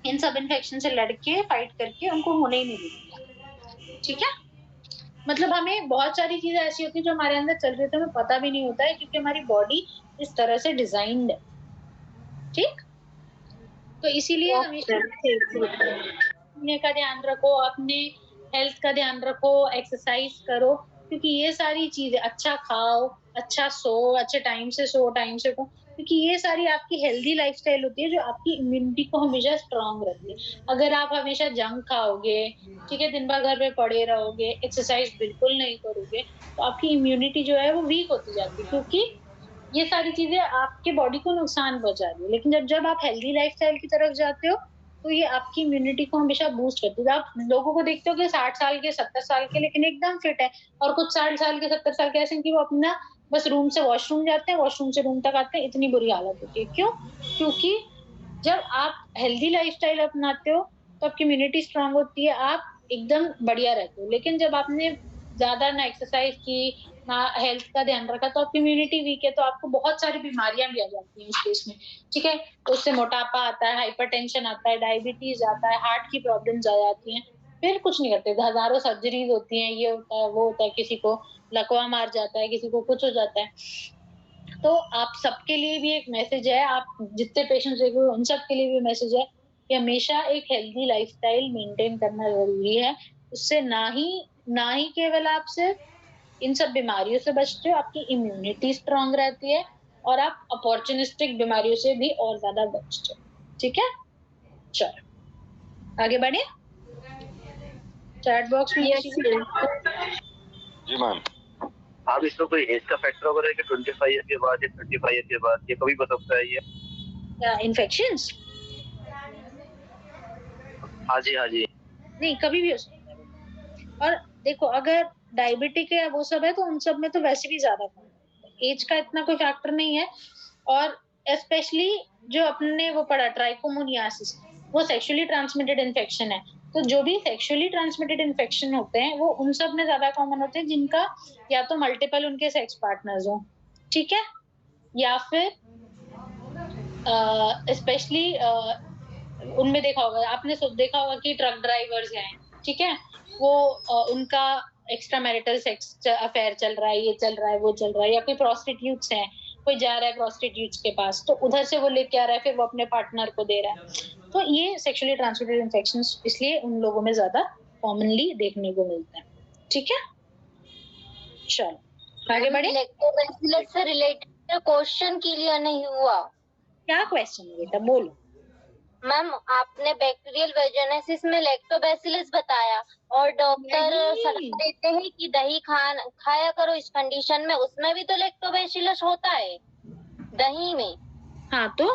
इन सब इन्फेक्शन से लड़के फाइट करके उनको होने ही नहीं देती। ठीक है। मतलब हमें बहुत सारी चीजें ऐसी होती है जो हमारे अंदर चल रही होती है, हमें पता भी नहीं होता है, क्योंकि हमारी बॉडी इस तरह से डिजाइन्ड है। ठीक। तो इसीलिए हमेशा अपने का ध्यान रखो, अपने हेल्थ का ध्यान रखो, एक्सरसाइज करो, क्योंकि ये सारी चीजें, अच्छा खाओ, अच्छा सो, अच्छे टाइम से सो, टाइम से को, क्योंकि ये सारी आपकी हेल्दी लाइफस्टाइल होती है जो आपकी इम्यूनिटी को हमेशा स्ट्रांग रखती है। अगर आप हमेशा जंक खाओगे, ठीक है, दिन भर घर में पड़े रहोगे, एक्सरसाइज बिल्कुल नहीं करोगे, तो आपकी इम्यूनिटी जो है वो वीक होती जाती है, क्योंकि ये सारी चीजें आपके बॉडी को नुकसान पहुंचा रही है। लेकिन जब आप हेल्दी लाइफस्टाइल की तरफ जाते हो तो ये आपकी इम्यूनिटी को हमेशा बूस्ट करती है। आप लोगों को देखते हो कि 60 साल के, 70 साल के, लेकिन एकदम फिट है, और कुछ 60 साल के, 70 साल के ऐसे कि वो अपना बस रूम से वॉशरूम जाते हैं, वॉशरूम से रूम तक आते हैं, इतनी बुरी हालत होती है। क्यों? क्योंकि जब आप हेल्दी लाइफस्टाइल अपनाते हो तो आपकी इम्यूनिटी स्ट्रांग होती है, आप एकदम बढ़िया रहते हो। लेकिन जब आपने ज्यादा ना एक्सरसाइज की, ना हेल्थ का ध्यान रखा, तो आपकी इम्यूनिटी वीक है, तो आपको बहुत सारी बीमारियां भी आ जाती हैं इस केस में। ठीक है। उससे मोटापा आता है, हाइपरटेंशन आता है, डायबिटीज आता है, हार्ट की प्रॉब्लम्स आ जाती हैं। फिर कुछ नहीं करते, हजारों सर्जरीज होती हैं, ये होता है, वो होता है, किसी को लकवा मार जाता है, किसी को कुछ हो जाता है। तो आप सबके लिए भी एक मैसेज है, आप जितने पेशेंट्स देख रहे हो उन सबके लिए भी मैसेज है कि हमेशा एक हेल्दी लाइफस्टाइल मेंटेन करना जरूरी है। उससे ना ही केवल आप सिर्फ इन सब बीमारियों से बचते हो, आपकी इम्यूनिटी स्ट्रांग रहती है और आप अपॉर्चुनिस्टिक बीमारियों से भी और ज्यादा बचते हो। ठीक है। चलो आगे बढ़े। चैट बॉक्स में जी मैम। आप इसमें कोई एज का फैक्टर वगैरह है कि 25 ईयर के बाद या 35 ईयर के बाद, ये कभी बता सकता है ये इन्फेक्शंस? हाँ जी नहीं, कभी भी हो सकता है। और देखो अगर डायबिटिक है वो सब है तो उन सब में तो वैसे भी ज्यादा एज का इतना कोई फैक्टर नहीं है। और स्पेशली जो अपने वो पढ़ा ट्राइकोमोनियासिस, वो सेक्सुअली ट्रांसमिटेड इन्फेक्शन है। तो जो भी सेक्सुअली ट्रांसमिटेड इन्फेक्शन होते हैं वो उन सब में ज्यादा कॉमन होते हैं जिनका या तो मल्टीपल उनके सेक्स पार्टनर्स हो, ठीक है, या फिर स्पेशली उनमें देखा होगा आपने, देखा होगा कि ट्रक ड्राइवर्स हैं, ठीक है, वो उनका एक्स्ट्रा मैरिटल सेक्स अफेयर चल रहा है, ये चल रहा है, वो चल रहा है, या कोई प्रोस्टिट्यूट्स हैं, कोई जा रहा है प्रोस्टिट्यूट्स के पास तो उधर से वो लेके आ रहा है, फिर वो अपने पार्टनर को दे रहा है। तो ये सेक्सुअली ट्रांसमिटेड इन्फेक्शंस इसलिए उन लोगों में ज्यादा कॉमनली देखने को मिलते हैं, ठीक है। चलो आगे बढ़े। लैक्टोबैसिलस से रिलेटेड क्वेश्चन क्लियर नहीं हुआ। क्या क्वेश्चन है बेटा, बोलो। मैम आपने बैक्टीरियल वेजिनेसिस में लैक्टोबैसिलस बताया और डॉक्टर सलाह देते हैं कि दही खाया करो इस कंडीशन में, उसमें भी तो लैक्टोबैसिलस होता है दही में। हाँ तो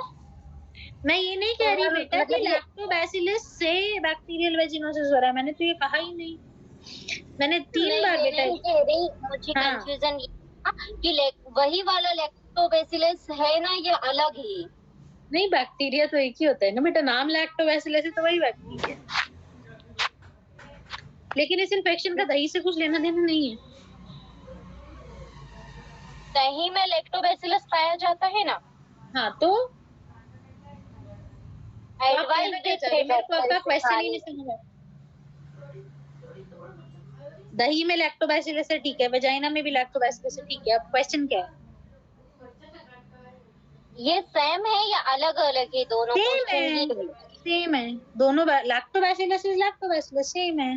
मैं ये नहीं कह रही बेटा कि लैक्टोबैसिलस से बैक्टीरियल वेजिनोसिस हो रहा है, मैंने तो ये कहा ही नहीं। मैंने 3 बार बेटा कह रही, मुझे कंफ्यूजन कि वही वाला लैक्टोबैसिलस है ना या अलग ही? नहीं, बैक्टीरिया तो एक ही होता है ना बेटा, नाम लैक्टोबैसिलस है तो वही बैक्टीरिया, लेकिन इस इन्फेक्शन का दही से कुछ लेना देना नहीं है। दही में लैक्टोबैसिलस पाया जाता है ना। हाँ तो एडवाइस देते हैं, मेरे को आपका क्वेश्चन ही नहीं समझ आया। दही में लैक्टोबैसिलस है, ठीक है, वजाइना में भी लैक्टोबैसिलस है, ठीक है, अब क्वेश्चन क्या है? ये सेम है या अलग अलग है? दोनों सेम है दोनों, लैक्टोबैसिलस इज लैक्टोबैसिलस, सेम है।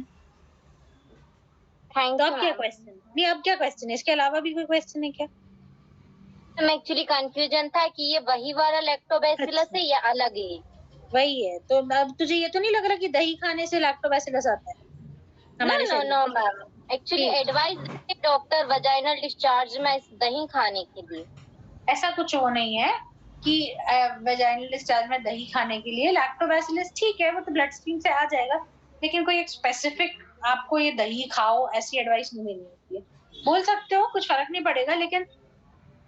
थैंक तो यू। अब क्या क्वेश्चन नहीं, अब क्या क्वेश्चन है, इसके अलावा भी कोई क्वेश्चन है क्या? एक्चुअली कंफ्यूजन था कि ये वही वाला लैक्टोबैसिलस है या अलग है। वही है। तो अब तुझे ये तो नहीं लग रहा कि दही खाने से लैक्टोबैसिलस आता है हमारे शरीर में? नो मैम, एक्चुअली एडवाइस देते डॉक्टर वजाइनल डिस्चार्ज में दही खाने के लिए। ऐसा कुछ वो नहीं है कि वजाइनल डिस्चार्ज में दही खाने के लिए। लैक्टोबैसिलस ठीक है, वो तो ब्लड स्ट्रीम से आ जाएगा, लेकिन कोई एक स्पेसिफिक आपको ये दही खाओ ऐसी एडवाइस नहीं मिलनी होती है। बोल सकते हो, कुछ फर्क नहीं पड़ेगा, लेकिन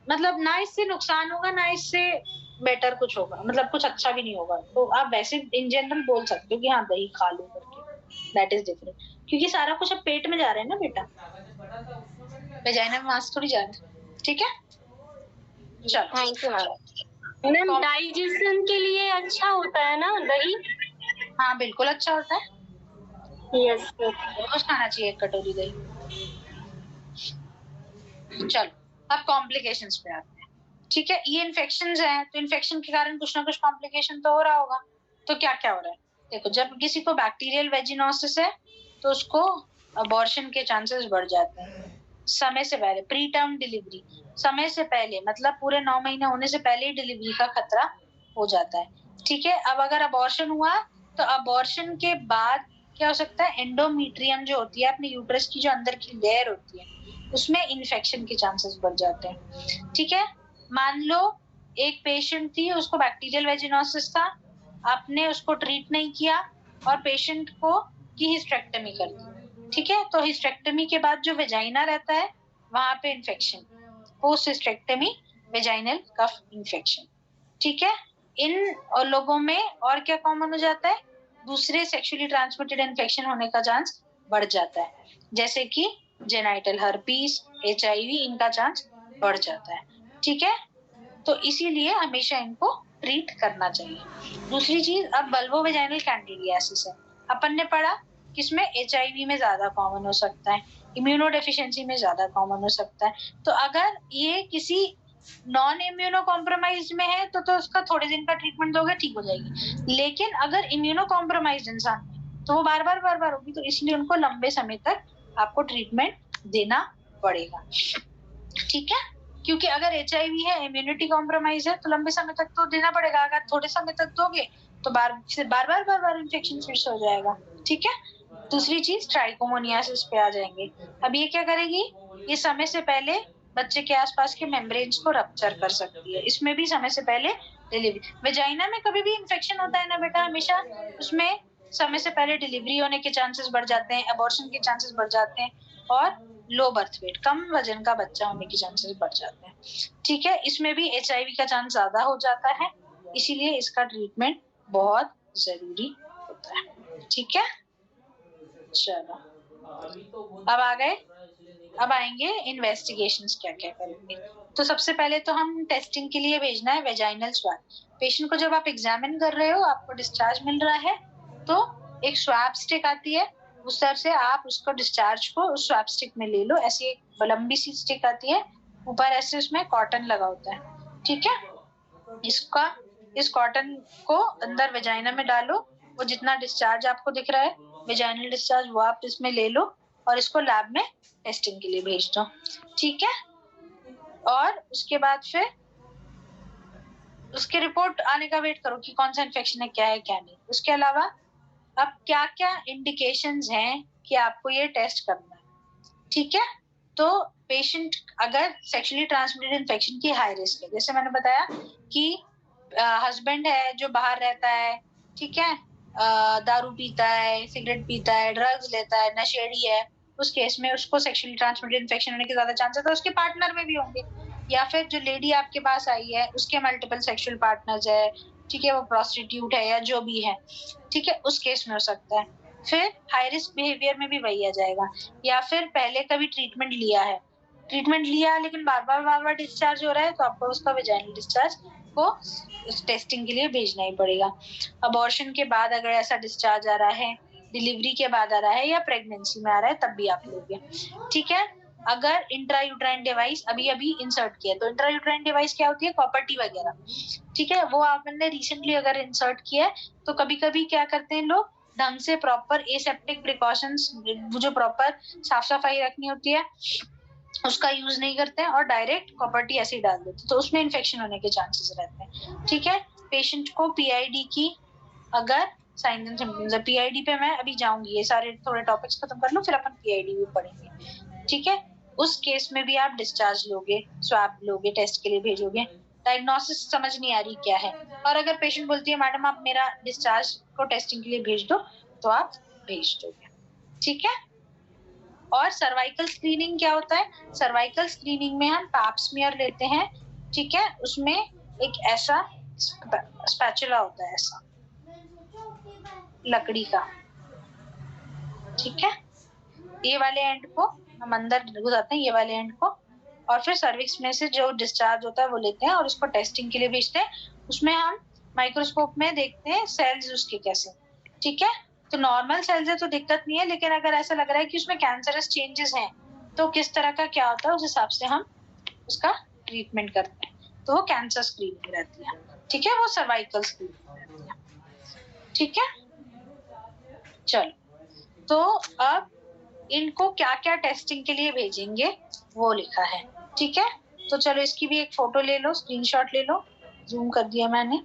मतलब ना इससे नुकसान होगा ना इससे बेटर कुछ होगा, मतलब कुछ अच्छा भी नहीं होगा। तो आप वैसे इन जनरल बोल सकते हो कि हाँ दही खा लो करके, दैट इज डिफरेंट, क्योंकि सारा कुछ अब पेट में जा रहा है ना बेटा, वजाइना में मांस थोड़ी जा रहा है, ठीक है। चलो thank you ma'am. Ma'am digestion के लिए अच्छा होता है ना दही? हाँ बिल्कुल अच्छा होता है, यस। रोज खाना चाहिए 1 कटोरी दही। चलो अब कॉम्प्लिकेशंस पे आते हैं, ठीक है। ये इन्फेक्शंस हैं तो इन्फेक्शन के कारण कुछ ना कुछ कॉम्प्लिकेशन तो हो रहा होगा। तो क्या क्या हो रहा है, देखो, जब किसी को बैक्टीरियल वेजिनोसिस है तो उसको अबॉर्शन के चांसेस बढ़ जाते हैं समय से पहले, प्री टर्म डिलीवरी, समय से पहले, मतलब पूरे 9 महीने होने से पहले ही डिलीवरी का खतरा हो जाता है, ठीक है। अब अगर अबॉर्शन हुआ तो अबॉर्शन के बाद क्या हो सकता है, एंडोमेट्रियम जो होती है अपने यूट्रस की जो अंदर की लेयर होती है उसमें इन्फेक्शन के चांसेस बढ़ जाते हैं, ठीक है। मान लो एक पेशेंट थी, उसको बैक्टीरियल वेजिनोसिस था, आपने उसको ट्रीट नहीं किया और पेशेंट को की हिस्टेरेक्टमी कर दी, ठीक है। तो हिस्टेरेक्टमी के बाद जो वेजाइना रहता है वहां पे इन्फेक्शन, पोस्ट हिस्टेरेक्टमी वेजाइनल कफ इन्फेक्शन, ठीक है। इन लोगों में और क्या कॉमन हो जाता है, दूसरे सेक्सुअली ट्रांसमिटेड इन्फेक्शन होने का चांस बढ़ जाता है, जैसे कि जेनाइटल हर्पीस, HIV, इनका चांस बढ़ जाता है, ठीक है। तो इसीलिए हमेशा इनको ट्रीट करना चाहिए। दूसरी चीज, अब बल्बोवेजाइनल कैंडिडियासिस है, अपन ने पढ़ा किसमें, HIV में ज्यादा कॉमन हो सकता है, इम्यूनो डेफिशिएंसी में ज्यादा कॉमन हो सकता है। तो अगर ये किसी नॉन इम्यूनो कॉम्प्रोमाइज्ड में है तो उसका थोड़े दिन का ट्रीटमेंट दोगे ठीक हो जाएगी, लेकिन अगर इम्यूनो कॉम्प्रोमाइज्ड इंसान है तो वो बार बार होगी, तो इसलिए उनको लंबे समय तक आपको ट्रीटमेंट देना पड़ेगा, ठीक है। क्योंकि अगर HIV है, इम्यूनिटी कॉम्प्रोमाइज है, तो लंबे समय तक तो देना पड़ेगा। अगर थोड़े समय तक दोगे तो बार इन्फेक्शन फिर से हो जाएगा, ठीक है। दूसरी चीज, ट्राइकोमोनियासिस पे आ जाएंगे। अब ये क्या करेगी, ये समय से पहले बच्चे के आसपास के मेम्ब्रेन्स को रप्चर कर सकती है, इसमें भी समय से पहले डिलीवरी। वेजाइना में कभी भी इन्फेक्शन होता है ना बेटा, हमेशा उसमें समय से पहले डिलीवरी होने के चांसेस बढ़ जाते हैं, अबॉर्शन के चांसेस बढ़ जाते हैं, और लो बर्थ वेट, कम वजन का बच्चा होने के चांसेस बढ़ जाते हैं, ठीक है। इसमें भी HIV का चांस ज्यादा हो जाता है, इसीलिए इसका ट्रीटमेंट बहुत जरूरी होता है। ठीक है, चलो अब आ गए, अब आएंगे इन्वेस्टिगेशंस क्या क्या करेंगे। तो सबसे पहले तो हम टेस्टिंग के लिए भेजना है वेजाइनल स्वैब। पेशेंट को जब आप एग्जामिन कर रहे हो, आपको डिस्चार्ज मिल रहा है, तो एक स्वैब स्टिक आती है, उस तरह से आप उसको डिस्चार्ज को उस स्वैब स्टिक में ले लो। ऐसी एक लंबी सी स्टिक आती है, ऊपर ऐसे उसमें कॉटन लगा होता है। ठीक है, इस कॉटन को अंदर वेजाइना में डालो, वो जितना डिस्चार्ज आपको दिख रहा है वेजाइनल डिस्चार्ज, वो आप इसमें ले लो और इसको लैब में टेस्टिंग के लिए भेज दो। ठीक है, और उसके बाद फिर उसके रिपोर्ट आने का वेट करो कि कौन सा इन्फेक्शन है, क्या है क्या नहीं। उसके अलावा अब क्या क्या इंडिकेशंस हैं कि आपको ये टेस्ट करना है। ठीक है, तो पेशेंट अगर सेक्सुअली ट्रांसमिटेड इन्फेक्शन की हाई रिस्क है, जैसे मैंने बताया कि हस्बैंड है जो बाहर रहता है, ठीक है, दारू पीता है, सिगरेट पीता है, ड्रग्स लेता है, नशेड़ी है, उस केस में उसको सेक्सुअली ट्रांसमिटेड इन्फेक्शन होने के ज्यादा चांसेस है। उसके पार्टनर में भी होंगे, या फिर जो लेडी आपके पास आई है उसके मल्टीपल सेक्सुअल पार्टनर्स है, ठीक है, वो प्रोस्टिट्यूट है या जो भी है, ठीक है, उस केस में हो सकता है। फिर हाई रिस्क बिहेवियर में भी वही आ जाएगा, या फिर पहले कभी ट्रीटमेंट लिया लेकिन बार बार डिस्चार्ज हो रहा है, तो आपको उसका वेजाइनल डिस्चार्ज को टेस्टिंग के लिए भेजना ही पड़ेगा। अबॉर्शन के बाद अगर ऐसा डिस्चार्ज आ रहा है, डिलीवरी के बाद आ रहा है, या प्रेगनेंसी में आ रहा है, तब भी आप लोगे। ठीक है, अगर इंट्रायूट्राइन डिवाइस अभी इंसर्ट किया, तो इंट्रायूट्राइन डिवाइस क्या होती है, कॉपर टी वगैरह, ठीक है, वो आपने रिसेंटली अगर इंसर्ट किया है, तो कभी कभी क्या करते हैं लोग, ढंग से प्रॉपर एसेप्टिक प्रिकॉशंस, जो प्रॉपर साफ सफाई रखनी होती है, उसका यूज नहीं करते हैं और डायरेक्ट कॉपर टी ऐसे ही डाल देते हैं, तो उसमें इन्फेक्शन होने के चांसेस रहते हैं। ठीक है, पेशेंट को पीआईडी की अगर साइंस एंड सिम्टम्स है, पीआईडी पे मैं अभी जाऊंगी, ये सारे थोड़े टॉपिक्स खत्म कर लो, फिर अपन पीआईडी भी पढ़ेंगे। ठीक है, उस केस में भी आप डिस्चार्ज लोगे, स्वैब लोगे, टेस्ट के लिए भेजोगे। डायग्नोसिस समझ नहीं आ रही क्या है, और अगर पेशेंट बोलती है मैडम आप मेरा डिस्चार्ज को टेस्टिंग के लिए भेज दो, तो आप भेज दोगे। ठीक है, और सर्वाइकल स्क्रीनिंग क्या होता है, सर्वाइकल स्क्रीनिंग में हम पैप स्मीयर लेते हैं। ठीक है, उसमें एक ऐसा स्पैचुला होता है, ऐसा लकड़ी का, ठीक है, ये वाले एंड को हम अंदर घुसाते हैं, ये वाले एंड को, और फिर सर्विक्स में से जो डिस्चार्ज होता है वो लेते हैं और उसको टेस्टिंग के लिए भेजते हैं। उसमें हम माइक्रोस्कोप में देखते हैं सेल्स उसके कैसे। ठीक है, तो नॉर्मल सेल्स है तो दिक्कत नहीं है, लेकिन अगर ऐसा लग रहा है कि उसमें कैंसरस चेंजेस हैं, तो किस तरह का क्या होता है उस हिसाब से हम उसका ट्रीटमेंट करते हैं, तो वो कैंसर स्क्रीनिंग रहती है। ठीक है, वो सर्वाइकल स्क्रीनिंग रहती है। ठीक है, चलो, तो अब इनको क्या क्या टेस्टिंग के लिए भेजेंगे वो लिखा है। ठीक है, तो चलो इसकी भी एक फोटो ले लो, स्क्रीनशॉट ले लो, जूम कर दिया मैंने।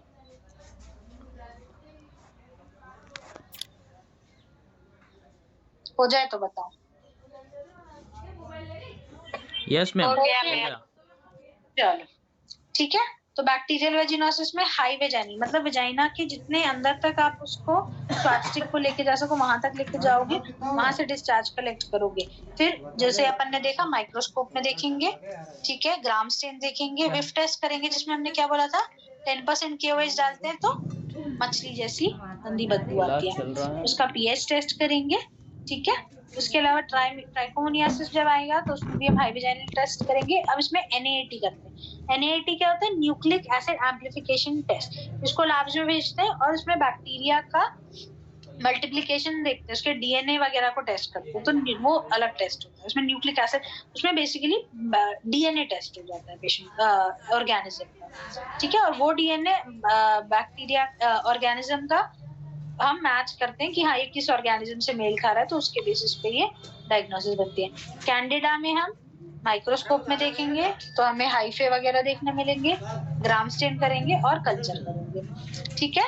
हो जाए तो बताओ। यस मैम, हो गया। चलो, ठीक है, तो बैक्टीरियल वेजिनोसिस में हाई वेजाइनल मतलब वेजाइना के जितने अंदर तक आप उसको स्वास्टिक को लेके जा सको वहां तक लेके जाओगे, वहां से डिस्चार्ज कलेक्ट करोगे। फिर जैसे अपन ने देखा माइक्रोस्कोप में देखेंगे, ठीक है, ग्राम स्टेन देखेंगे, विफ टेस्ट करेंगे जिसमें हमने क्या बोला था 10% KOH डालते हैं तो मछली जैसी गंदी बदबू आती है, उसका पीएच टेस्ट करेंगे। ठीक है, उसके अलावा ट्राइकोमोनियासिस जब आएगा तो उसमें भी हम हाई वेजाइनल टेस्ट करेंगे। अब इसमें NAAT करते हैं। NAAT क्या होता है, न्यूक्लिक एसिड एम्प्लीफिकेशन टेस्ट, इसको लैब्स में भेजते हैं और इसमें बैक्टीरिया का मल्टीप्लिकेशन देखते हैं, उसके DNA वगैरह को टेस्ट करते हैं, तो वो अलग टेस्ट होता है। उसमें न्यूक्लिक एसिड, उसमें बेसिकली DNA टेस्ट हो जाता है पेशेंट ऑर्गेनिज्म का। ठीक है, और वो DNA बैक्टीरिया ऑर्गेनिज्म का हम मैच करते हैं कि हाँ ये किस ऑर्गेनिज्म से मेल खा रहा है, तो उसके बेसिस पे ये डायग्नोसिस बनती है। कैंडिडा में हम माइक्रोस्कोप में देखेंगे तो हमें हाइफे वगैरह देखने मिलेंगे, ग्राम स्टेन करेंगे और कल्चर करेंगे। ठीक है,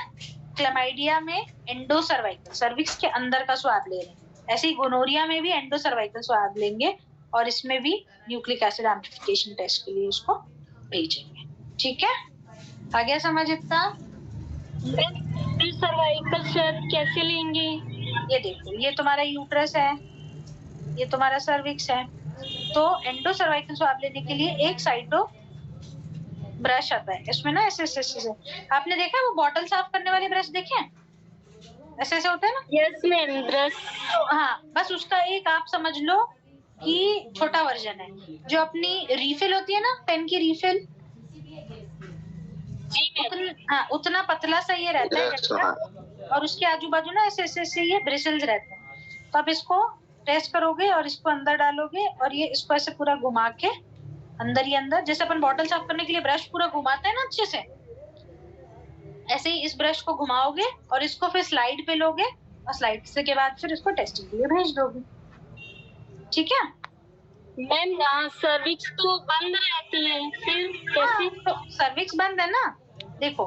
क्लमाइडिया में एंडोसर्वाइकल, सर्विक्स के अंदर का स्वाब ले रहे हैं, ऐसे ही गोनोरिया में भी एंडोसर्वाइकल स्वाब लेंगे और इसमें भी न्यूक्लिक एसिड एम्प्लीफिकेशन टेस्ट के लिए उसको भेजेंगे। ठीक है, आ गया समझ इतना? सर्वाइकल स्वैब कैसे लेंगे? ये देखो, ये तुम्हारा यूट्रस है, ये तुम्हारा सर्विक्स है, तो एंडोसर्वाइकल स्वाब लेने के लिए एक साइटो ब्रश आता है, इसमें ना ऐसे आपने देखा वो बॉटल साफ करने वाले ब्रश देखे हैं, ऐसे ऐसे होते हैं ना। Yes ma'am, brush. हाँ, बस उसका एक आप समझ लो कि छोटा वर्जन है, जो अपनी रिफिल होती है ना, पेन की रिफिल, हाँ उतना पतला सा ये रहता है डंडा, और उसके आजू बाजू ना ऐसे ऐसे ऐसे ये ब्रिसल्स रहते हैं। तो आप इसको टेस्ट करोगे और इसको अंदर डालोगे, और ये इसको ऐसे पूरा घुमा के अंदर ही अंदर, जैसे अपन बॉटल साफ करने के लिए ब्रश पूरा घुमाते हैं ना अच्छे से, ऐसे ही इस ब्रश को घुमाओगे और इसको फिर स्लाइड पे लोगे, और स्लाइड से के बाद फिर इसको टेस्टिंग के लिए भेज दोगे। ठीक है मैम, सर्विक्स तो बंद रहती है, फिर कैसे? तो सर्विक्स बंद है ना, देखो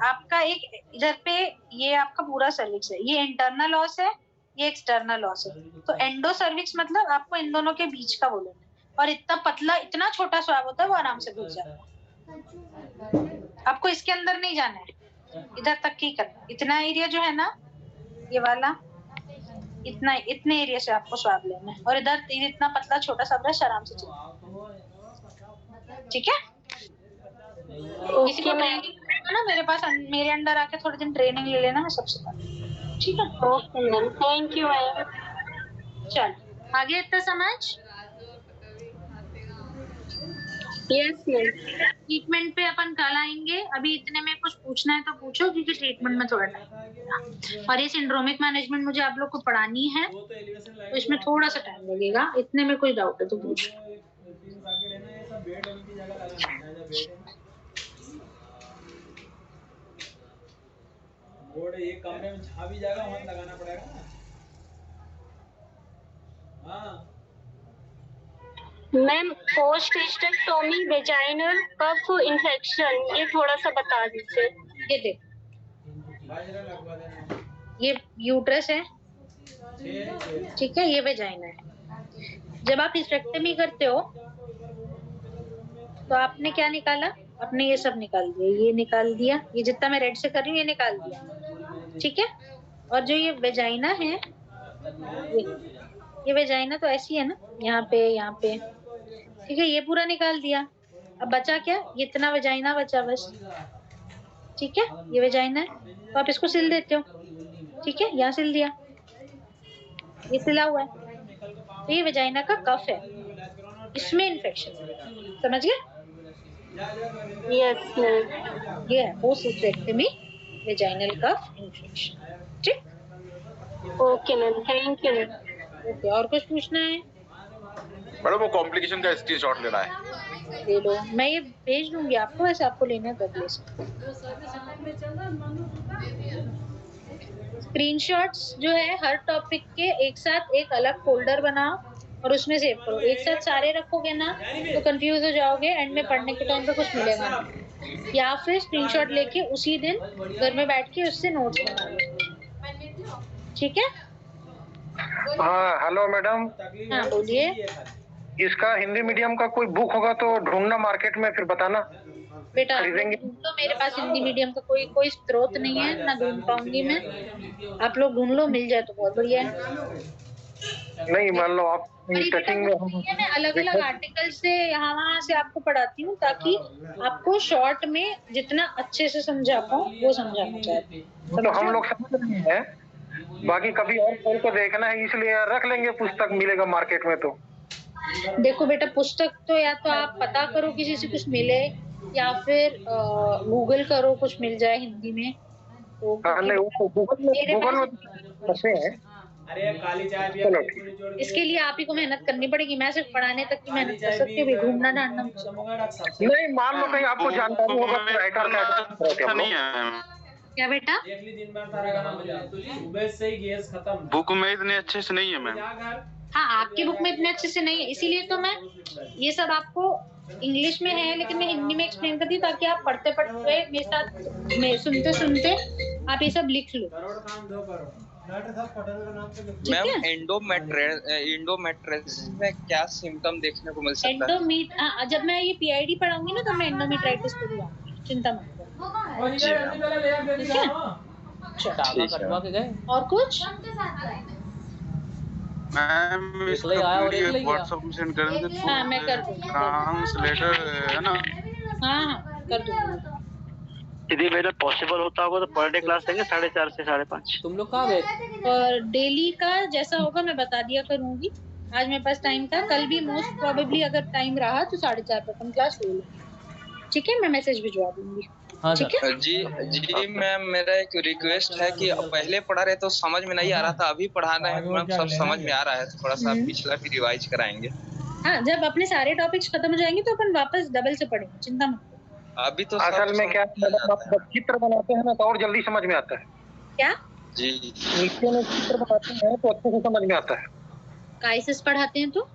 आपका एक इधर पे ये आपका पूरा सर्विक्स है, ये इंटरनल लॉस है, ये एक्सटर्नल लॉस है। तो एंडो सर्विक्स मतलब आपको इन दोनों के बीच का बोलेंगे, और इतना पतला इतना छोटा स्वाब होता है वो आराम से घुस जाता है। आपको इसके अंदर नहीं जाना है, इधर तक ही करना, इतना एरिया जो है ना ये वाला, इतने एरिया से आपको स्वाब लेना है, और इधर इतना पतला छोटा सा ब्रश आराम से चलना। ठीक है, किसी को ट्रेनिंग ना मेरे पास, मेरे अंडर आके थोड़े दिन ट्रेनिंग ले लेना, मैं सबसे पहले। ठीक है, okay ma'am, thank you ma'am. चल आगे इतना समझ। Yes ma'am. ट्रीटमेंट पे अपन कल आएंगे, अभी इतने में कुछ पूछना है तो पूछो, क्योंकि ट्रीटमेंट में थोड़ा टाइम लगेगा, और ये सिंड्रोमिक मैनेजमेंट मुझे आप लोग को पढ़ानी है, तो इसमें थोड़ा सा टाइम लगेगा। इतने में कोई डाउट है तो पूछो। बोर्ड एक कमरे में छा भी जाएगा, वहां लगाना पड़ेगा ना। हाँ मैम, पोस्ट हिस्टेक्टोमी वेजाइनल कफ इन्फेक्शन, ये थोड़ा सा बता दीजिए। ये देख, ये यूट्रस है, ठीक है, ये वेजाइना है। जब आप हिस्टेक्टोमी करते हो तो आपने क्या निकाला, आपने ये सब निकाल दिया, ये निकाल दिया, ये जितना मैं रेड से कर रही हूँ ये निकाल दिया, ठीक है। और जो ये वेजाइना है, ये वेजाइना तो ऐसी है ना, यहाँ पे, ठीक है, ये पूरा निकाल दिया। अब बचा क्या, ये इतना वेजाइना बचा बस, ठीक है, ये वेजाइना है, तो आप इसको सिल देते हो, ठीक है, यहाँ सिल दिया, ये सिला हुआ है, तो ये वेजाइना का कफ है, इसमें इन्फेक्शन, समझ गए? Yes ma'am. ये है पोस्ट हिस्टेक्टोमी वेजाइनल कफ इन्फेक्शन। ठीक, okay ma'am, thank you ma'am. Okay, और कुछ पूछना है? मैडम वो कॉम्प्लिकेशन का स्क्रीनशॉट लेना है। ले लो, मैं ये भेज दूंगी आपको, वैसे आपको लेना है कर ले सकते। स्क्रीनशॉट्स जो है हर टॉपिक के एक साथ एक अलग फोल्डर बनाओ और उसमें सेव करो। एक साथ सारे रखोगे ना तो कंफ्यूज हो जाओगे, एंड में पढ़ने के टाइम पे कुछ मिलेगा नहीं। या फिर स्क्रीनशॉट लेके उसी दिन घर में बैठ के उससे नोट्स बना लो, ठीक है? हाँ हेलो मैडम। हाँ बोलिए। इसका हिंदी मीडियम का कोई बुक होगा तो ढूंढना मार्केट में, फिर बताना बेटा। खरीदेंगे। तो मेरे पास हिंदी मीडियम का कोई स्रोत नहीं है, ना ढूंढ पाऊंगी मैं। आप लोग ढूंढ लो, मिल जाए तो बहुत बढ़िया है। नहीं मान लो आप टचिंग में, मैं अलग अलग आर्टिकल से यहाँ वहाँ से आपको पढ़ाती हूँ, ताकि आपको शॉर्ट में जितना अच्छे से समझा पाऊँ वो समझाना चाहती हूँ। तो हम लोग समझ रहे हैं, बाकी कभी और कॉल को देखना है, इसलिए रख लेंगे, पुस्तक मिलेगा मार्केट में। तो देखो बेटा, पुस्तक तो या तो आप पता करो किसी से कुछ मिले, या फिर गूगल करो कुछ मिल जाए हिंदी में। तो नहीं वो गूगल में फंसे हैं। अरे काली चाय भी इसके लिए आप ही को मेहनत करनी पड़ेगी, मैं सिर्फ पढ़ाने तक की मेहनत कर सकती हूँ, ढूंढना ढांढना। नहीं मान लो कहीं आपको जानकारी होगा तो राइटर का नहीं है क्या बेटा? दिन भर सारा गाना बजा, सुबह से ही गैस खत्म। बुक में इतने अच्छे से नहीं है मैम। हाँ, आपकी बुक में इतने अच्छे से नहीं है, इसीलिए तो मैं ये सब आपको इंग्लिश में है लेकिन मैं हिंदी में एक्सप्लेन करती हूँ, ताकि आप पढ़ते पढ़ते मेरे साथ में सुनते सुनते आप ये सब लिख लो। मैम एंडोमेट्रियोसिस में क्या सिम्टम देखने को मिल सकता है? जब मैं ये पीआईडी पढ़ाऊंगी ना तो मैं एंडोमेट्राइटिस को भी आऊंगी, चिंता मत करो। ठीक है, और कुछ? मैम व्हाट्सएप में सेंड करेंगे तो हाँ मैं कर दूंगी, ट्रांसलेटर है ना? हाँ कर दूंगी। यदि मेरा पॉसिबल होता होगा तो पर डे क्लास लेंगे 4:30 से 5:30। तुम लोग कहाँ गए? और डेली का जैसा होगा मैं बता दिया करूंगी। आज मेरे पास टाइम था, कल भी मोस्ट प्रोबेबली अगर टाइम रहा तो 4:30 पर अपन क्लास ले लेंगे। ठीक है, मैं मैसेज भिजवा दूंगी। हाँ ठीक है जी मैम, मेरा एक रिक्वेस्ट है कि पहले पढ़ा रहे तो समझ में नहीं आ रहा था, अभी पढ़ा रहे हैं मैम सब समझ में आ रहा है। थोड़ा सा पिछला भी रिवाइज कराएंगे। हाँ, जब अपने सारे टॉपिक्स खत्म हो जाएंगे तो अपन वापस डबल से पढ़ेंगे, चिंता मत करो। अभी तो असल में क्या जब चित्र बनाते हैं ना तो और जल्दी समझ में आता है। क्या जी नीचे में चित्र बनाते हैं तो अच्छे से समझ में आता है। काइसेस पढ़ाते हैं तो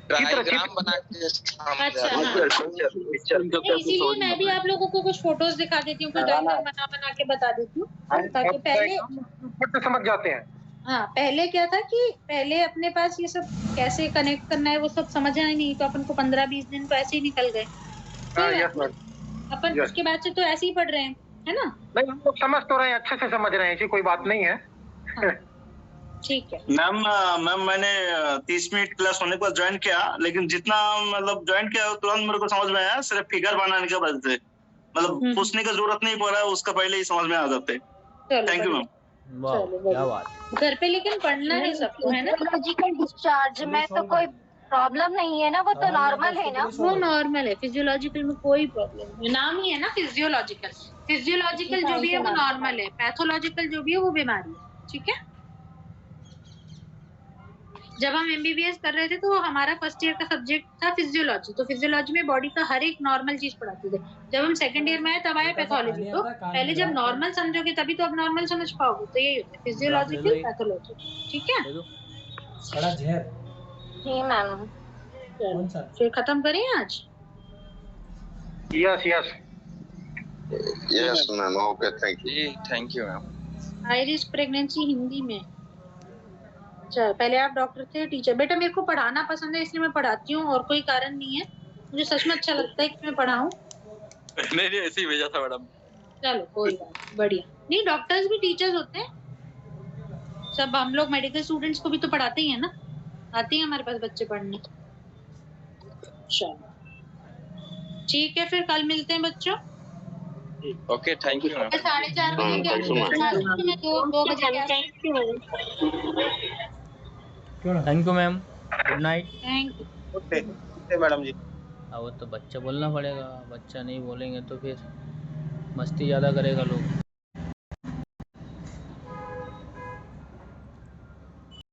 डायग्राम बना के अच्छा इसीलिए मैं भी आप लोगों को कुछ फोटोज दिखा देती हूँ, कुछ डायग्राम बना के बता देती हूँ ताकि पहले समझ जाते हैं। हाँ, पहले क्या था कि पहले अपने पास ये सब कैसे कनेक्ट करना है वो सब समझ आया नहीं, तो अपन को 15-20 दिन तो ऐसे ही निकल गए। अपन उसके बाद से तो ऐसे ही पढ़ रहे हैं, है ना? नहीं, हम लोग समझ तो रहे हैं, अच्छे से समझ रहे हैं, ऐसी कोई बात नहीं है। ठीक है मैम मैंने 30 मिनट क्लास होने के बाद ज्वाइन किया, लेकिन जितना मतलब ज्वाइन किया तुरंत मेरे को समझ में आया, सिर्फ फिगर बनाने के वजह से, मतलब पूछने की जरूरत नहीं पड़ा, उसका पहले ही समझ में आ जाते। Thank you ma'am. क्या बात। घर पे लेकिन पढ़ना है सबको, है ना? फिजियोलॉजिकल डिस्चार्ज में तो कोई प्रॉब्लम नहीं है ना, वो तो नॉर्मल है ना? वो नॉर्मल है, फिजियोलॉजिकल में कोई प्रॉब्लम नहीं, नाम ही है ना फिजियोलॉजिकल। फिजियोलॉजिकल जो भी है वो नॉर्मल है, पैथोलॉजिकल जो भी है वो बीमारी है। ठीक है, जब हम MBBS कर रहे थे तो हमारा फर्स्ट ईयर का सब्जेक्ट था फिजियोलॉजी, तो फिजियोलॉजी में बॉडी का हर एक नॉर्मल चीज पढ़ाते थे। जब हम सेकंड ईयर में आए तब आया पैथोलॉजी, तो पहले जब नॉर्मल समझोगे तभी तो अब नॉर्मल समझ पाओगे। तो यही होता है फिजियोलॉजिकल पैथोलॉजी। ठीक है, बड़ा जहर। जी मैम। फिर खत्म करें आज? Yes yes yes ma'am, okay thank you ma'am. High risk pregnancy Hindi में। चल, पहले आप डॉक्टर थे, टीचर। बेटा मेरे को पढ़ाना पसंद है इसलिए मैं पढ़ाती हूँ, और कोई कारण नहीं है, मुझे सच में अच्छा लगता है कि मैं पढ़ाऊँ। नहीं ऐसे ही भेजा था मैडम। चलो कोई बात, बढ़िया। नहीं, डॉक्टर्स भी टीचर्स होते हैं सब, हम लोग मेडिकल स्टूडेंट्स को भी तो पढ़ाते ही है ना, आते हैं हमारे पास बच्चे पढ़ने। चलो ठीक है, फिर कल मिलते हैं बच्चों। Okay thank you ma'am. 4:30 बजे मैं 2 बजे। Thank you ma'am, good night. Thank you. Okay madam ji. अब वो तो बच्चा बोलना पड़ेगा, बच्चा नहीं बोलेंगे तो फिर मस्ती ज़्यादा करेगा लोग।